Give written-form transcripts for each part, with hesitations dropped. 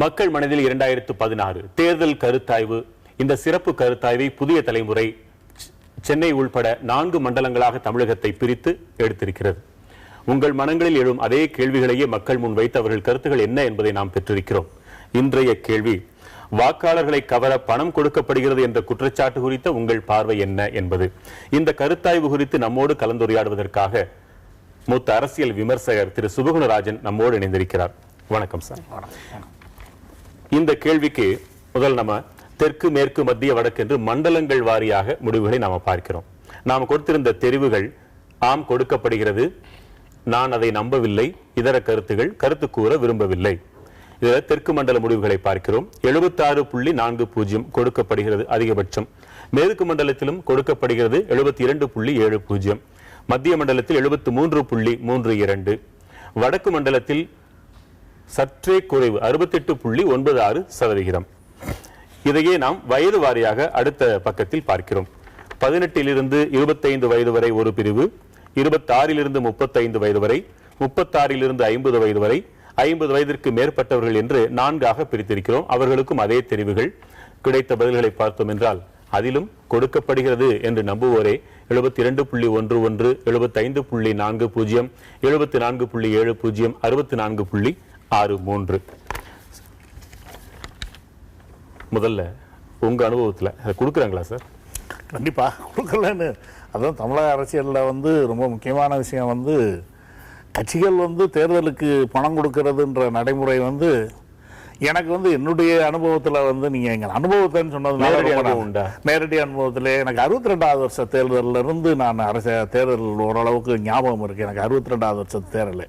மக்கள் மனதில் 2016 தேர்தல் கருத்தாய்வு. இந்த சிறப்பு கருத்தாய்வை புதிய தலைமுறை சென்னை உள்பட 4 மண்டலங்களாக தமிழகத்தை பிரித்து எடுத்திருக்கிறது. உங்கள் மனங்களில் எழும் அதே கேள்விகளையே மக்கள் முன் வைத்து அவர்கள் கருத்துகள் என்ன என்பதை நாம் பெற்றிருக்கிறோம். இன்றைய கேள்வி, வாக்காளர்களை கவர பணம் கொடுக்கப்படுகிறது என்ற குற்றச்சாட்டு குறித்த உங்கள் பார்வை என்ன என்பது. இந்த கருத்தாய்வு குறித்து நம்மோடு கலந்துரையாடுவதற்காக மூத்த அரசியல் விமர்சகர் திரு சுபகுணராஜன் நம்மோடு இணைந்திருக்கிறார். வணக்கம் சார். இந்த கேள்விக்கு முதல் நம்ம தெற்கு, மேற்கு, மத்திய, வடக்கு என்று மண்டலங்கள் வாரியாக முடிவுகளை நாம பார்க்கிறோம். நாம் கொடுத்திருந்த தெரிவுகள்: ஆம் கொடுக்கப்படுகிறது, நான் அதை நம்பவில்லை, இதர கருத்துகள், கருத்து கூற விரும்பவில்லை. இதில் தெற்கு மண்டல முடிவுகளை பார்க்கிறோம். 76.40 கொடுக்கப்படுகிறது அதிகபட்சம். மேற்கு மண்டலத்திலும் கொடுக்கப்படுகிறது 72.70. மத்திய மண்டலத்தில் 73.32. வடக்கு மண்டலத்தில் சற்றே குறைவு 68.96%. இதையே நாம் வயது வாரியாக அடுத்த பக்கத்தில் பார்க்கிறோம். 18 25 வயது வரை ஒரு பிரிவு, 26 35 வயது வரை, 36 50 வயது வரை, 50 வயதிற்கு மேற்பட்டவர்கள் என்று 4ஆக பிரித்திருக்கிறோம். அவர்களுக்கும் அதே தெரிவுகள். கிடைத்த பதில்களை பார்த்தோம் என்றால் அதிலும் கொடுக்கப்படுகிறது என்று நம்புவோரே 72.11, 75.40, 74.70, 64.63. முதல்ல உங்க அனுபவத்தில் கொடுக்குறாங்களா சார்? கண்டிப்பா கொடுக்கலன்னு. அதான் தமிழக அரசியலில் ரொம்ப முக்கியமான விஷயம் கட்சிகள் தேர்தலுக்கு பணம் கொடுக்கறதுன்ற நடைமுறை எனக்கு என்னுடைய அனுபவத்தில் நீங்கள் எங்கள் அனுபவத்தைன்னு சொன்னது நேரடி அனுபவத்தில் எனக்கு 62வது வருஷ தேர்தலில் இருந்து நான் தேர்தல் ஓரளவுக்கு ஞாபகம் இருக்கு. எனக்கு 62வது வருஷ தேர்தல்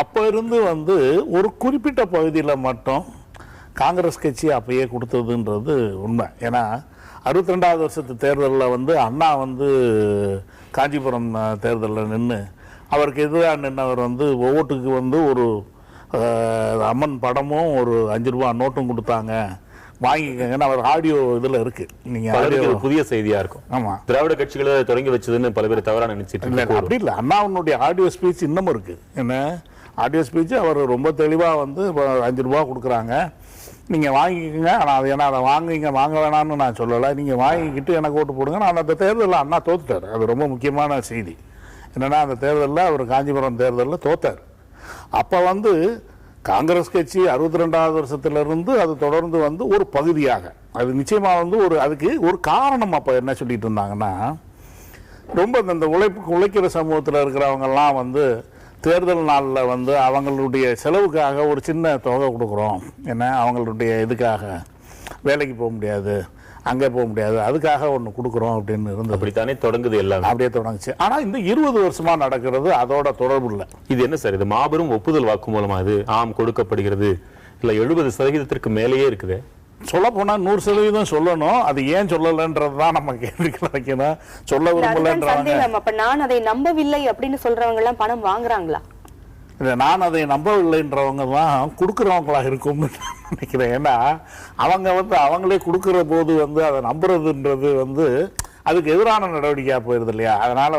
அப்போ இருந்து ஒரு குறிப்பிட்ட பகுதியில் மட்டும் காங்கிரஸ் கட்சி அப்பயே கொடுத்ததுன்றது உண்மை. ஏன்னா 62வது வருஷத்து தேர்தலில் அண்ணா காஞ்சிபுரம் தேர்தலில் நின்று அவருக்கு எதிராக நின்றவர் ஒவ்வொட்டுக்கு ஒரு அம்மன் படமும் ஒரு 5 ரூபா நோட்டும் கொடுத்தாங்க, வாங்கிக்கங்கன்னு அவர் ஆடியோ இதில் இருக்கு. நீங்க புதிய செய்தியா இருக்கும். ஆமா, திராவிட கட்சிகளை தொடங்கி வச்சதுன்னு பல பேர் தவறா நினைச்சிட்டு. அப்படி இல்லை, அண்ணாவுடைய ஆடியோ ஸ்பீச் இன்னமும் இருக்கு. என்ன ஆடியோ ஸ்பீச் அவர் ரொம்ப தெளிவாக 5 ரூபா கொடுக்குறாங்க, நீங்கள் வாங்கிக்கோங்க, ஆனால் ஏன்னா அதை வாங்க வேணாம்னு நான் சொல்லலை, நீங்கள் வாங்கிக்கிட்டு எனக்கு ஓட்டு போடுங்க. நான் அந்த தேர்தலில் அண்ணா தோத்துட்டார். அது ரொம்ப முக்கியமான செய்தி. என்னென்னா அந்த தேர்தலில் அவர் காஞ்சிபுரம் தேர்தலில் தோத்தார். அப்போ காங்கிரஸ் கட்சி 62வது வருஷத்துலேருந்து அது தொடர்ந்து ஒரு பகுதியாக அது நிச்சயமாக அதுக்கு ஒரு காரணம். அப்போ என்ன சொல்லிட்டு இருந்தாங்கன்னா, ரொம்ப இந்த உழைக்கிற சமூகத்தில் இருக்கிறவங்கெல்லாம் தேர்தல் நாளில் அவங்களுடைய செலவுக்காக ஒரு சின்ன தொகை கொடுக்குறோம். என்ன அவங்களுடைய இதுக்காக வேலைக்கு போக முடியாது, அங்கே போக முடியாது, அதுக்காக ஒன்று கொடுக்குறோம் அப்படின்னு இருந்தது. அப்படித்தானே தொடங்குது எல்லாம். அப்படியே தொடங்குச்சு. ஆனால் இந்த 20 வருஷமா நடக்கிறது அதோட தொடர்பு இல்லை. இது என்ன சார், இது மாபெரும் ஒப்புதல் வாக்கு மூலமா இது ஆம் கொடுக்கப்படுகிறது இல்லை 70% மேலேயே இருக்குது. சொல்ல போனா 100% சொல்லணும். அது ஏன் சொல்லலன்றதுதான் நம்ம கேள்விக்கு வைக்கணும். சொல்ல விரும்பலன்றாங்க. நான் அதை நம்பவில்லை அப்படின்னு சொல்றவங்க எல்லாம் பணம் வாங்குறாங்களா? இல்லை, நான் அதை நம்பவில்லைன்றவங்க தான் கொடுக்குறவங்களா இருக்கும்னு நினைக்கிறேன். ஏன்னா அவங்க அவங்களே கொடுக்குற போது அதை நம்புறதுன்றது அதுக்கு எதிரான நடவடிக்கையாக போயிடுது இல்லையா? அதனால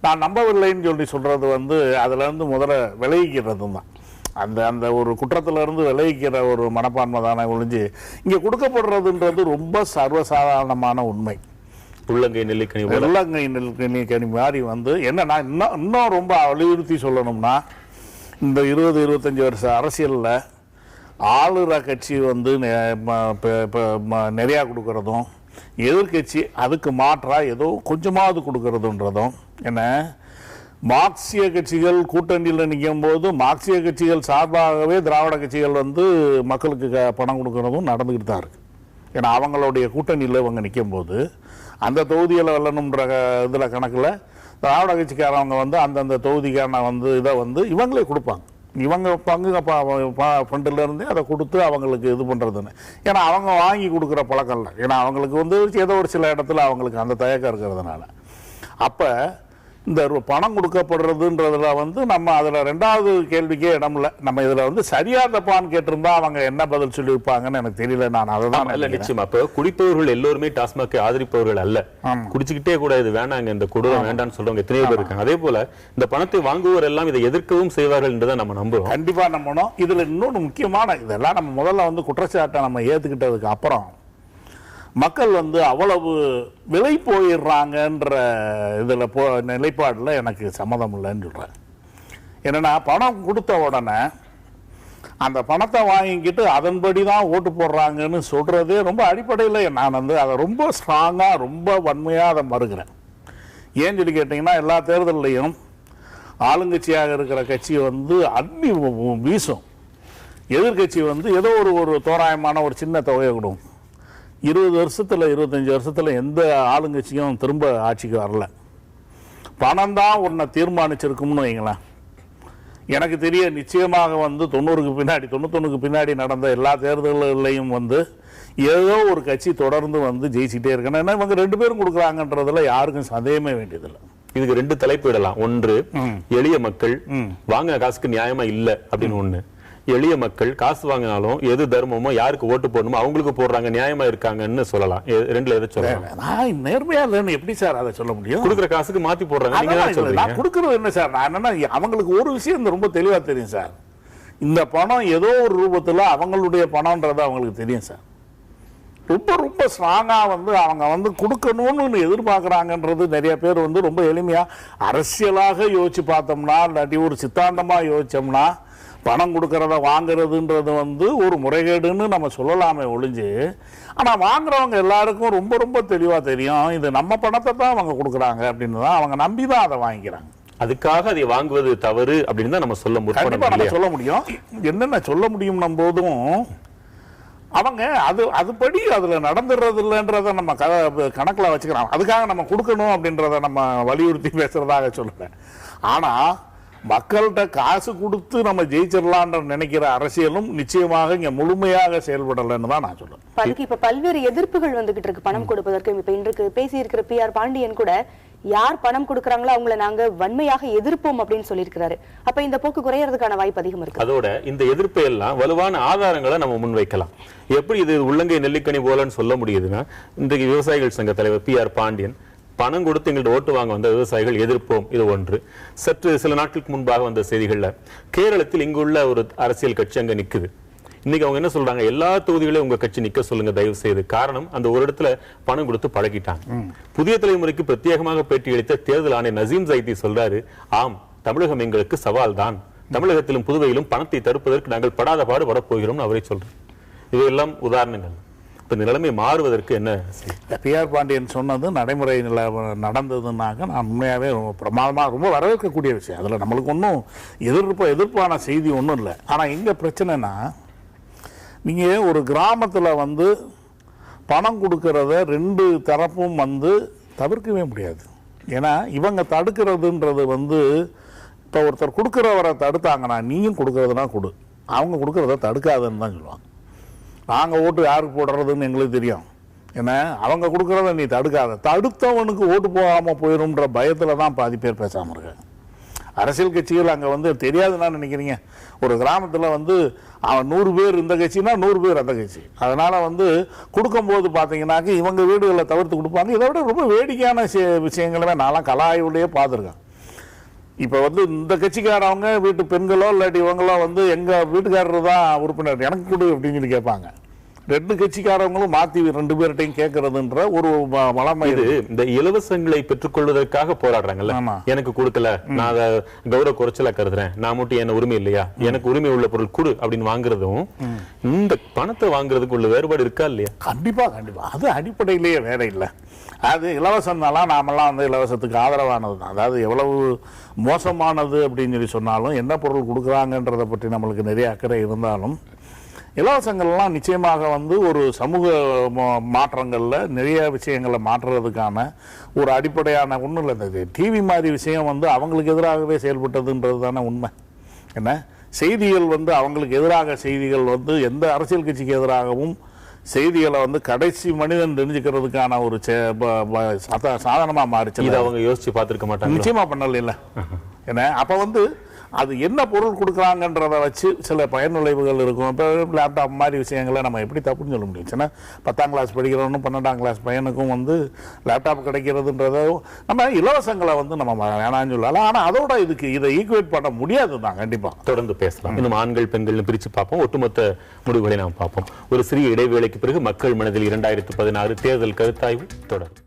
நான் நம்பவில்லைன்னு சொல்றது அதுலேருந்து முதல்ல விலகிக்கிறது தான். அந்த ஒரு குற்றத்திலிருந்து விலகிக்கிற ஒரு மனப்பான்மை தானே ஒழிஞ்சு இங்கே கொடுக்கப்படுறதுன்றது ரொம்ப சர்வசாதாரணமான உண்மை. உள்ளங்கை நெல்லிக்கனி மாதிரி என்னன்னா இன்னும் ரொம்ப வலியுறுத்தி சொல்லணும்னா, இந்த 20-25 வருஷ அரசியலில் ஆளுற கட்சி நிறையா கொடுக்கறதும், எதிர்கட்சி அதுக்கு மாற்றாக ஏதோ கொஞ்சமாவது கொடுக்கறதுன்றதும், என்ன மார்க்சிய கட்சிகள் கூட்டணியில் நிற்கும் போது மார்க்சிய கட்சிகள் சார்பாகவே திராவிட கட்சிகள் மக்களுக்கு பணம் கொடுக்கறதும் நடந்துக்கிட்டு தான் இருக்கு. ஏன்னா அவங்களுடைய கூட்டணியில் இவங்க நிற்கும் போது அந்த தொகுதியில் வெல்லணுன்ற இதில் கணக்கில் திராவிட கட்சிக்காரவங்க அந்தந்த தொகுதிக்கான இதை இவங்களே கொடுப்பாங்க. இவங்க பங்கு ஃபண்டிலேருந்தே அதை கொடுத்து அவங்களுக்கு இது பண்ணுறதுன்னு. ஏன்னா அவங்க வாங்கி கொடுக்குற பழக்கம் இல்லை. ஏன்னா அவங்களுக்கு ஏதோ ஒரு சில இடத்துல அவங்களுக்கு அந்த தயக்கம் இருக்கிறதுனால. அப்போ இந்த பணம் கொடுக்கப்படுறதுன்றதுல வந்து நம்ம அதில் ரெண்டாவது கேள்விக்கே இடம் இல்லை. நம்ம இதில் வந்து சரியா தப்பான்னு கேட்டிருந்தா அவங்க என்ன பதில் சொல்லியிருப்பாங்கன்னு எனக்கு தெரியல. நான் அதை தான் இல்ல நிச்சயமா. இப்போ குடிப்பவர்கள் எல்லோருமே டாஸ்மாக் ஆதரிப்பவர்கள் அல்ல. குடிச்சுக்கிட்டே கூட இது வேணாங்க, இந்த கொடூரம் வேண்டாம்னு சொல்றவங்க எத்தனையோ பேர் இருக்காங்க. அதே போல இந்த பணத்தை வாங்குவோர் எல்லாம் இதை எதிர்க்கவும் செய்வார்கள் என்றதை நம்ம நம்புறோம். கண்டிப்பா நம்பணும். இதுல இன்னொன்று முக்கியமான, இதெல்லாம் நம்ம முதல்ல வந்து குற்றச்சாட்டை நம்ம ஏத்துக்கிட்டதுக்கு அப்புறம் மக்கள் வந்து அவ்வளவு விலை போயிடுறாங்கன்ற இதில் நிலைப்பாடில் எனக்கு சம்மதம் இல்லைன்னு சொல்கிறேன். என்னென்னா, பணம் கொடுத்த உடனே அந்த பணத்தை வாங்கிக்கிட்டு அதன்படி தான் ஓட்டு போடுறாங்கன்னு சொல்கிறதே ரொம்ப அடிப்படையில் நான் வந்து அதை ரொம்ப ஸ்ட்ராங்காக ரொம்ப வன்மையாக அதை மறுக்கிறேன். ஏன்னு சொல்லி கேட்டிங்கன்னா, எல்லா தேர்தல்லையும் ஆளுங்கட்சியாக இருக்கிற கட்சி வந்து அன்னி வீசும், எதிர்கட்சி வந்து ஏதோ ஒரு தோராயமான ஒரு சின்ன தொகையை கொடுக்கும். 20 வருஷத்தில் 25 வருஷத்தில் எந்த ஆளுங்கட்சியும் திரும்ப ஆட்சிக்கு வரல. பணம் தான் ஒன்றை தீர்மானிச்சிருக்கும்னு வைங்களேன். எனக்கு தெரிய நிச்சயமாக வந்து 90க்கு பின்னாடி 91க்கு பின்னாடி நடந்த எல்லா தேர்தல்களையும் வந்து ஏதோ ஒரு கட்சி தொடர்ந்து வந்து ஜெயிச்சுட்டே இருக்கணும். ஏன்னா இவங்க 2 பேரும் கொடுக்குறாங்கன்றதுல யாருக்கும் சந்தேகமே வேண்டியதில்லை. இதுக்கு 2 தலைப்பு இடலாம். ஒன்று, எளிய மக்கள் வாங்கின காசுக்கு நியாயமா இல்லை அப்படின்னு ஒண்ணு. எளிய மக்கள் காசு வாங்கினாலும் எது தர்மமோ யாருக்கு ஓட்டு போடணுமோ அவங்களுக்கு போடுறாங்க, நியாயமா இருக்காங்கன்னு சொல்லலாம். ரெண்டுல எதை சொல்லலாம்? நான் நேர்மையா இல்லைன்னு எப்படி சார் அதை சொல்ல முடியும்? கொடுக்குற காசுக்கு மாத்தி போடுறாங்க. நான் கொடுக்கறது என்ன சார், நான் என்னன்னா அவங்களுக்கு ஒரு விஷயம் ரொம்ப தெளிவா தெரியும் சார். இந்த பணம் ஏதோ ஒரு ரூபத்துல அவங்களுடைய பணம்ன்றது அவங்களுக்கு தெரியும் சார். ரொம்ப ரொம்ப ஸ்ட்ராங்கா வந்து அவங்க வந்து கொடுக்கணும்னு எதிர்பார்க்கறாங்கன்றது நிறைய பேர் வந்து ரொம்ப எளிமையா அரசியலாக யோசிச்சு பார்த்தோம்னா, இல்லாட்டி ஒரு சித்தாந்தமா யோசிச்சோம்னா, பணம் கொடுக்கறத வாங்குறதுன்றது வந்து ஒரு முறைகேடுன்னு நம்ம சொல்லலாமே ஒழிஞ்சு, ஆனா வாங்குறவங்க எல்லாருக்கும் ரொம்ப ரொம்ப தெளிவா தெரியும் இது நம்ம பணத்தை தான் அவங்க கொடுக்குறாங்க அப்படின்னு தான் அவங்க நம்பி தான் அதை வாங்கிக்கிறாங்க. அதுக்காக அதை வாங்குவது தவறு அப்படின்னு தான் நம்ம சொல்ல முடியும். சொல்ல முடியும். என்னென்ன சொல்ல முடியும் நம்ம போதும் அவங்க அதுபடி அதுல நடந்துடுறது இல்லைன்றத நம்ம கணக்குல வச்சுக்கிறாங்க. அதுக்காக நம்ம கொடுக்கணும் அப்படின்றத நம்ம வலியுறுத்தி பேசுறதாக சொல்லுறேன். ஆனா மக்கள்கிட்ட காசு கொடுத்து நம்ம ஜெயிச்சிடலான்ற நினைக்கிற அரசியலும் நிச்சயமாக இங்க முழுமையாக செயல்படலைன்னு தான் நான் சொல்றேன். அதுக்கு இப்ப பல்வேறு எதிர்ப்புகள் வந்துகிட்டு இருக்கு பணம் கொடுப்பதற்கு. இப்ப இன்றைக்கு பேசி இருக்கிற PR பாண்டியன் கூட யார் பணம் கொடுக்கறாங்களோ அவங்கள நாங்க வன்மையாக எதிர்ப்போம் அப்படின்னு சொல்லியிருக்கிறாரு. அப்ப இந்த போக்கு குறையறதுக்கான வாய்ப்பு அதிகம் இருக்கு. அதோட இந்த எதிர்ப்பை எல்லாம் வலுவான ஆதாரங்களை நம்ம முன்வைக்கலாம். எப்படி இது உள்ளங்கை நெல்லிக்கனி போலன்னு சொல்ல முடியுதுன்னா, இன்றைக்கு விவசாயிகள் சங்க தலைவர் PR பாண்டியன் பணம் கொடுத்து எங்கள்ட்ட ஓட்டு வாங்க வந்த விவசாயிகள் எதிர்ப்போம், இது ஒன்று. சற்று சில நாட்களுக்கு முன்பாக வந்த செய்திகள்ல கேரளத்தில் இங்குள்ள ஒரு அரசியல் கட்சி அங்க நிக்குது. இன்னைக்கு அவங்க என்ன சொல்றாங்க, எல்லா தொகுதிகளையும் உங்க கட்சி நிக்க சொல்லுங்க தயவு செய்து. காரணம், அந்த ஒரு இடத்துல பணம் கொடுத்து பழகிட்டாங்க. புதிய தலைமுறைக்கு பிரத்யேகமாக பேட்டி அளித்த தேர்தல் ஆணையர் நசீம் ஜைதி சொல்றாரு, ஆம் தமிழகம் எங்களுக்கு சவால் தான், தமிழகத்திலும் புதுவையிலும் பணத்தை தடுப்பதற்கு நாங்கள் படாத பாடுபட போகிறோம் அவரை சொல்றோம். இவையெல்லாம் உதாரணங்கள். இந்த நிலைமை மாறுவதற்கு என்ன? PR பாண்டியன் சொன்னது நடைமுறை நடந்ததுன்னாக்க நான் உண்மையாகவே ரொம்ப பிரமாதமாக ரொம்ப வரவேற்கக்கூடிய விஷயம். அதில் நம்மளுக்கு ஒன்றும் எதிர்ப்பான செய்தி ஒன்றும் இல்லை. ஆனால் எங்கே பிரச்சனைனா, நீங்கள் ஒரு கிராமத்தில் வந்து பணம் கொடுக்கறத 2 தரப்பும் வந்து தவிர்க்கவே முடியாது. ஏன்னா இவங்க தடுக்கிறதுன்றது வந்து, இப்போ ஒருத்தர் கொடுக்குறவரை தடுத்தாங்கன்னா நீயும் கொடுக்கறதுனா கொடு, அவங்க கொடுக்கறத தடுக்காதுன்னு தான் சொல்லுவாங்க. நாங்கள் ஓட்டு யாருக்கு போடுறதுன்னு எங்களுக்கு தெரியும், ஏன்னா அவங்க கொடுக்குறத நீ தடுக்காத, தடுத்தவனுக்கு ஓட்டு போகாமல் போயிடும்ன்ற பயத்தில் தான் பாதி பேர் பேசாமல் இருக்காங்க. அரசியல் கட்சிகள் அங்கே வந்து தெரியாதுன்னு நினைக்கிறீங்க. ஒரு கிராமத்தில் வந்து அவன் 100 பேர் இந்த கட்சினா 100 பேர் அந்த கட்சி. அதனால் வந்து கொடுக்கும்போது பார்த்தீங்கன்னாக்க இவங்க வீடுகளை தவிர்த்து கொடுப்பாங்க. இதை விட ரொம்ப வேடிக்கையான விஷயங்களுமே நான்லாம் கலாய்வுலேயே பார்த்துருக்கேன். இப்போ வந்து இந்த கட்சிக்காரவங்க வீட்டு பெண்களோ இல்லாட்டி இவங்களோ வந்து எங்கள் வீட்டுக்காரர் தான் உறுப்பினர் எனக்கு கொடு அப்படின்னு சொல்லி கேட்பாங்க. 2 கட்சிக்காரவங்களும் மாற்றி 2 பேர்கிட்டையும் கேட்கறதுன்ற ஒரு வளமை. இது இந்த இலவசங்களை பெற்றுக்கொள்வதற்காக போராடுறாங்கல்ல, எனக்கு கொடுக்கல நான் அதை கௌரவ குறைச்சலா கருதுறேன், நான் மட்டும் என்ன உரிமை இல்லையா, எனக்கு உரிமை உள்ள பொருள் கொடு அப்படின்னு வாங்குறதும் இந்த பணத்தை வாங்குறதுக்கு உள்ள வேறுபாடு இருக்கா இல்லையா? கண்டிப்பா கண்டிப்பா, அது அடிப்படையிலேயே வேற இல்லை. அது இலவசம்னாலாம் நாமெல்லாம் வந்து இலவசத்துக்கு ஆதரவானது தான். அதாவது எவ்வளவு மோசமானது அப்படின்னு சொல்லி சொன்னாலும், என்ன பொருள் கொடுக்குறாங்கன்றதை பற்றி நம்மளுக்கு நிறைய அக்கறை இருந்தாலும், இலவசங்கள்லாம் நிச்சயமாக வந்து ஒரு சமூக மாற்றங்களில் நிறைய விஷயங்களை மாற்றுறதுக்கான ஒரு அடிப்படையான ஒன்றும் இல்லை. இந்த டிவி மாதிரி விஷயம் வந்து அவங்களுக்கு எதிராகவே செயல்பட்டதுன்றது தானே உண்மை. என்ன செய்திகள் வந்து அவங்களுக்கு எதிராக செய்திகள் வந்து எந்த அரசியல் கட்சிக்கு எதிராகவும் செய்திகளை வந்து கடைசி மனிதன் தெரிஞ்சுக்கிறதுக்கான ஒரு சாதனமா மாறிச்சு. இதை அவங்க யோசிச்சு பார்த்திருக்க மாட்டாங்க. நிச்சயமா பண்ணல இல்ல. ஏன்னா அப்ப வந்து அது என்ன பொருள் கொடுக்குறாங்கன்றத வச்சு சில பயனுழைவுகள் இருக்கும். இப்போ லேப்டாப் மாதிரி விஷயங்களை நம்ம எப்படி தப்புன்னு சொல்ல முடியும்? ஏன்னா 10ஆம் கிளாஸ் படிக்கிறவனும் 12ஆம் கிளாஸ் பையனுக்கும் வந்து லேப்டாப் கிடைக்கிறதுன்றத நம்ம இலவசங்களை வந்து நம்ம வேணாம்னு சொல்லலாம். ஆனால் அதோட இதை ஈக்குவேட் பண்ண முடியாது தான். கண்டிப்பா தொடர்ந்து பேசலாம். இன்னும் ஆண்கள் பெண்கள் பிரித்து பார்ப்போம். ஒட்டுமொத்த முடிவுகளை நாம் பார்ப்போம். ஒரு சிறிய இடைவேளைக்கு பிறகு மக்கள் மனதில் 2016 தேர்தல் கருத்தாய்வு தொடரும்.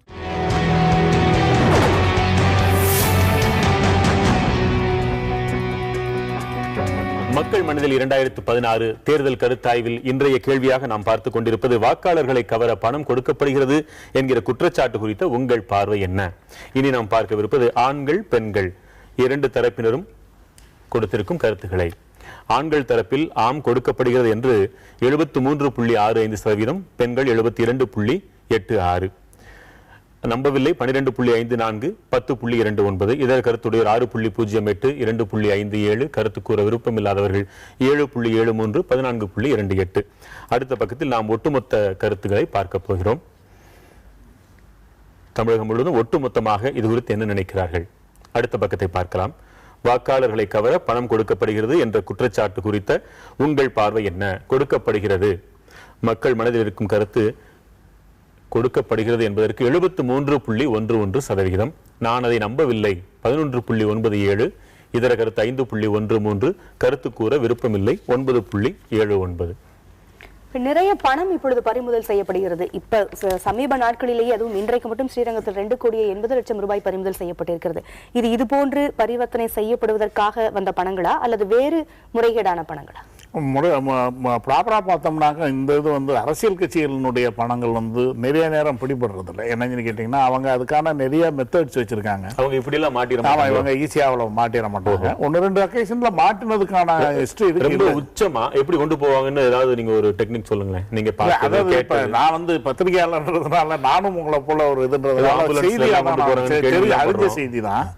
மக்கள் மனதில் 2016 தேர்தல் கருத்தாய்வில் இன்றைய கேள்வியாக நாம் பார்த்துக் கொண்டிருப்பது வாக்காளர்களை கவர பணம் கொடுக்கப்படுகிறது என்கிற குற்றச்சாட்டு குறித்த உங்கள் பார்வை என்ன? இனி நாம் பார்க்கவிருப்பது ஆண்கள் பெண்கள் இரண்டு தரப்பினரும் கொடுத்திருக்கும் கருத்துக்களை. ஆண்கள் தரப்பில் ஆம் கொடுக்கப்படுகிறது என்று 73.65%, பெண்கள் 72.86%. நம்பவில்லை 12.54, 10.29. இதர கருத்துடைய 6.08, 2.57. கருத்து கூற விருப்பம் இல்லாதவர்கள் 7.73, 14.28. அடுத்த பக்கத்தில் நாம் ஒட்டுமொத்த கருத்துக்களை பார்க்க போகிறோம். தமிழகம் முழுவதும் ஒட்டுமொத்தமாக இது குறித்து என்ன நினைக்கிறார்கள்? அடுத்த பக்கத்தை பார்க்கலாம். வாக்காளர்களை கவர பணம் கொடுக்கப்படுகிறது என்ற குற்றச்சாட்டு குறித்த உங்கள் பார்வை என்ன? கொடுக்கப்படுகிறது. மக்கள் மனதில் இருக்கும் கருத்து கொடுக்கப்படுகிறது என்பதற்கு 73.11%. நான் அதை நம்பவில்லை 11.97. இதர கருத்து 5.13. கருத்து கூற விருப்பமில்லை 9.79. நிறைய பணம் இப்பொழுது பறிமுதல் செய்யப்படுகிறது. இப்ப சமீப நாட்களிலேயே, அதுவும் இன்றைக்கு மட்டும் ஸ்ரீரங்கத்தில் 2,80,00,000 ரூபாய் பறிமுதல் செய்யப்பட்டிருக்கிறது. இது போன்று பரிவர்த்தனை செய்யப்படுவதற்காக வந்த பணங்களா அல்லது வேறு முறைகேடான பணங்களா? ப்ராப்பரா பார்த்தோம்னாக்க இந்த இது வந்து அரசியல் கட்சிகளினுடைய பணங்கள் வந்து நிறைய நேரம் பிடிபடுறதில்லை. என்னன்னு கேட்டீங்கன்னா அவங்க அதுக்கான நிறைய மெத்தட்ஸ் வச்சிருக்காங்க. அவங்க இப்படி எல்லாம் மாட்டிட இவங்க ஈஸியா அவ்வளவு மாட்டிட மாட்டாங்க. 1-2 அக்கேஷன்ல மாட்டினதுக்கான ஹிஸ்டரி ரொம்ப உச்சமா எப்படி கொண்டு போவாங்கன்னு ஏதாவது நீங்க ஒரு டெக்னிக் சொல்லுங்களேன். நீங்க நான் வந்து பத்திரிகையாளர்ன்றதுனால நானும் உங்களை போல ஒரு இதுன்றதுனால செய்தி அறிஞ்ச செய்தி தான்.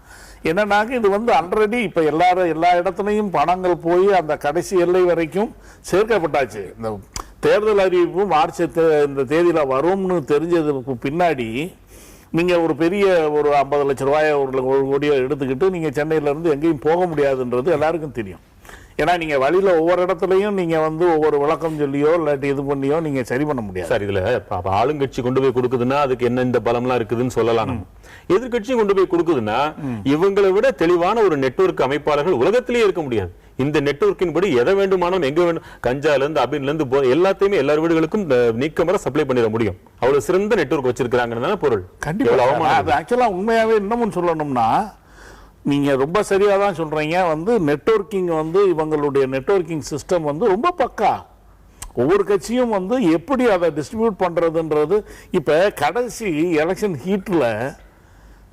என்னன்னாக்க இது வந்து ஆல்ரெடி இப்ப எல்லா இடத்துலையும் பணங்கள் போய் அந்த கடைசி எல்லை வரைக்கும் சேர்க்கப்பட்டாச்சு. இந்த தேர்தல் அறிவிப்பு மார்ச் இந்த தேதியில வரும்னு தெரிஞ்சதுக்கு பின்னாடி நீங்க ஒரு பெரிய ஒரு 50 லட்சம் ரூபாயை 1 கோடியை எடுத்துக்கிட்டு நீங்க சென்னையில இருந்து எங்கேயும் போக முடியாதுன்றது எல்லாருக்கும் தெரியும். ஏன்னா நீங்க வழியில ஒவ்வொரு இடத்துலயும் நீங்க வந்து ஒவ்வொரு விளக்கம் சொல்லியோ இல்லாட்டி இது பண்ணியோ நீங்க சரி பண்ண முடியாது. சார், இதுல ஆளுங்கட்சி கொண்டு போய் கொடுக்குதுன்னா அதுக்கு என்ன இந்த பலம்லாம் இருக்குதுன்னு சொல்லலாம். எதிர்கட்சியும் கொண்டு போய் கொடுக்குதுன்னா இவங்களை விட தெளிவான ஒரு நெட்வொர்க் அமைப்பாளர்கள் உலகத்திலேயே இருக்க முடியாது. இந்த நெட்வொர்க்கின் படி எதை வேண்டுமானாலும் எங்க வேண்டும், கஞ்சால இருந்து அபின்ல இருந்து எல்லாத்தையுமே எல்லா வீடுகளுக்கும் நீக்கமர சப்ளை பண்ணிட முடியும். அவ்வளவு சிறந்த நெட்வொர்க் வச்சிருக்காங்கன்னு பொருள். கண்டிப்பா ஆக்சுவலா உண்மையாவே இன்னமும் சொல்லணும்னா நீங்க ரொம்ப சரியா தான் சொல்றீங்க. வந்து நெட்வொர்க்கிங் வந்து இவங்களுடைய நெட்வொர்க்கிங் சிஸ்டம் வந்து ரொம்ப பக்கா. ஒவ்வொரு கட்சியும் வந்து எப்படி அதை டிஸ்ட்ரிபியூட் பண்றதுன்றது இப்ப கடைசி எலெக்ஷன் ஹீட்ல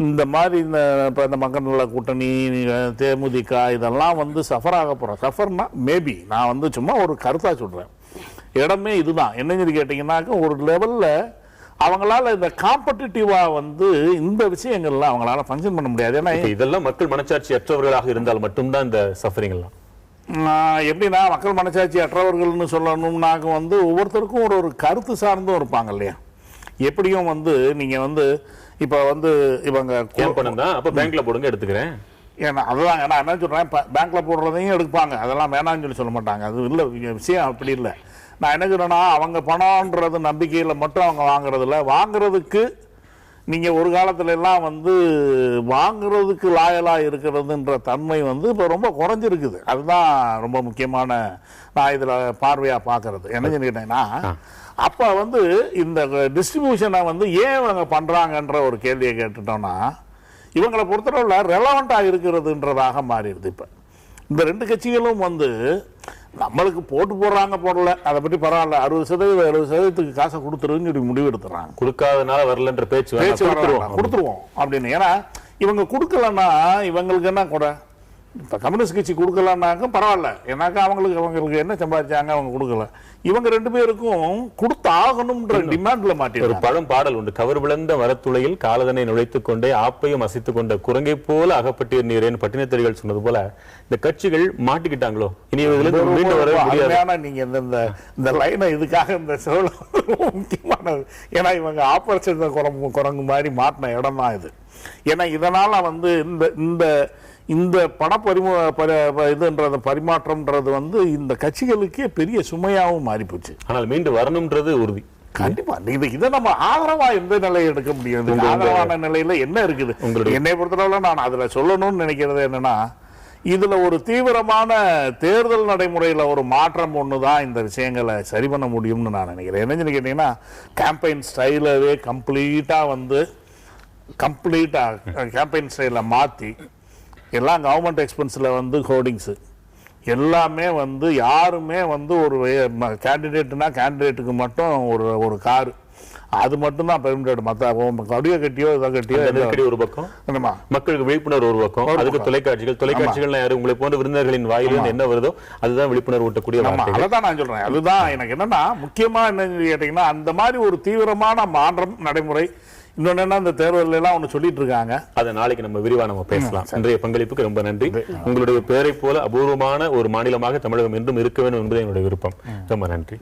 இந்த மாதிரி இந்த மக்கள் நல கூட்டணி தேமுதிக இதெல்லாம் வந்து சஃபர் ஆக போறோம். சஃபர்னா மேபி நான் வந்து சும்மா ஒரு கருத்தா சொல்றேன். இடமே இதுதான். என்னன்னு கேட்டீங்கன்னாக்க ஒரு லெவல்ல அவங்களால இந்த காம்படிட்டிவா வந்து இந்த விஷயங்கள்ல அவங்களால ஃபங்க்ஷன் பண்ண முடியாது. ஏன்னா இதெல்லாம் மக்கள் மனச்சாட்சி அற்றவர்களாக இருந்தால் மட்டும்தான் இந்த சஃபரிங் எல்லாம். எப்படின்னா மக்கள் மனச்சாட்சி அற்றவர்கள்னு சொல்லணும்னாக்க வந்து ஒவ்வொருத்தருக்கும் ஒரு கருத்து சார்ந்தும் இருப்பாங்க இல்லையா? எப்படியும் வந்து நீங்க வந்து இப்ப வந்து இவங்க பேங்க்ல போடுங்க எடுத்துக்கிறேன். ஏன்னா அதுதான் நான் என்ன சொல்றேன், பேங்க்ல போடுறதையும் எடுப்பாங்க. அதெல்லாம் வேணாம்னு சொல்லி சொல்ல மாட்டாங்க. அது இல்லை விஷயம் அப்படி இல்லை. நான் என்ன சொல்றேன்னா அவங்க பணம்ன்றது நம்பிக்கையில் மட்டும் அவங்க வாங்குறதில்ல. வாங்குறதுக்கு நீங்க ஒரு காலத்துல எல்லாம் வந்து வாங்குறதுக்கு லாயலா இருக்கிறதுன்ற தன்மை வந்து இப்போ ரொம்ப குறைஞ்சிருக்குது. அதுதான் ரொம்ப முக்கியமான நான் இதுல பார்வையா பார்க்கறது. என்ன கேட்டீங்கன்னா அப்ப வந்து இந்த டிஸ்ட்ரிபியூஷனை வந்து ஏன் இவங்க பண்றாங்கன்ற ஒரு கேள்வியை கேட்டுட்டோம்னா இவங்களை பொறுத்தளவுல ரெலவெண்டா இருக்கிறதுன்றதாக மாறிடுது. இப்ப இந்த 2 கட்சிகளும் வந்து நம்மளுக்கு போட்டு போடுறாங்க போடல அதை பற்றி பரவாயில்ல, 60% 70% காசை கொடுத்துருன்னு சொல்லி முடிவு எடுத்துறாங்க. கொடுக்காதனால வரலன்ற பேச்சு கொடுத்துருவோம் அப்படின்னு. ஏன்னா இவங்க கொடுக்கலன்னா இவங்களுக்கு என்ன கூட இப்போ கம்யூனிஸ்ட் கட்சி கொடுக்கலன்னாக்க பரவாயில்ல, ஏன்னாக்கா அவங்களுக்கு என்ன சம்பாதிச்சாங்க, அவங்க கொடுக்கல. இவங்க 2 பேருக்கும் கொடுத்து ஆகணும்ன்ற டிமாண்ட்ல மாட்டி. ஒரு பழம் பாடல் உண்டு, கவர் விளந்த வரத்துளையில் காலதனை நுழைத்துக் கொண்டே ஆப்பையும் அசைத்துக் கொண்ட குரங்கை போல அகப்பட்டீர் நீரேன் பட்டினத்தடிகள் சொன்னது போல இந்த கட்சிகள் மாட்டிக்கிட்டாங்களோ, இனி மீண்டும் வர முடியாது. நீங்க இந்த லைனை இதுக்காக இந்த சோழ முக்கியமானது. ஏன்னா இவங்க ஆப்பரேஷன் குரங்கு மாதிரி மாட்டின இடம் தான் இது. ஏன்னா இதனால இந்த இதுன்றது பரிமாற்றம்ன்றது இந்த கட்சிகளுக்கே பெரிய சுமையாகவும் மாறி போச்சு. ஆனால் மீண்டும் வரணும்ன்றது உறுதி. கண்டிப்பா இதை நம்ம ஆதரவா எந்த நிலையை எடுக்க முடியாது. ஆதரவான நிலையில என்ன இருக்குது என்னை பொறுத்தளவுல நான் அதுல சொல்லணும்னு நினைக்கிறது என்னன்னா, இதுல ஒரு தீவிரமான தேர்தல் நடைமுறையில ஒரு மாற்றம் ஒண்ணுதான் இந்த விஷயங்களை சரி பண்ண முடியும்னு நான் நினைக்கிறேன். என்னன்னு கேட்டீங்கன்னா, கேம்பெயின் ஸ்டைலவே கம்ப்ளீட்டா கேம்பெயின் ஸ்டைல மாத்தி எல்லாம் கவர்மெண்ட் எக்ஸ்பென்ஸில் ஹோர்டிங்ஸு எல்லாமே யாருமே ஒரு கேண்டிடேட்னா கேண்டிடேட்டுக்கு மட்டும் ஒரு காரு, அது மட்டும் தான் பெர்மிட்டட். மற்ற கடியோ கட்டியோ இதை கட்டியோ ஒரு பக்கம், மக்களுக்கு விழிப்புணர்வு ஒரு பக்கம், அதுக்கு தொலைக்காட்சிகள் யாரும் உங்களை போன்ற விருந்தினர்களின் வாயிலிருந்து என்ன வருதோ அதுதான் விழிப்புணர்வு ஊட்டக்கூடிய. அதான் நான் சொல்றேன். அதுதான் எனக்கு என்னன்னா முக்கியமா என்னன்னு கேட்டீங்கன்னா, அந்த மாதிரி ஒரு தீவிரமான மாற்றம் நடைமுறை. இன்னொன்னு என்ன, இந்த தேர்தல் எல்லாம் ஒண்ணு சொல்லிட்டு இருக்காங்க, அதை நாளைக்கு நம்ம விரிவா நம்ம பேசலாம். இன்றைய பங்களிப்புக்கு ரொம்ப நன்றி. உங்களுடைய பெயரை போல அபூர்வமான ஒரு மாநிலமாக தமிழகம் என்றும் இருக்க வேண்டும் என்பது என்னுடைய விருப்பம். ரொம்ப நன்றி.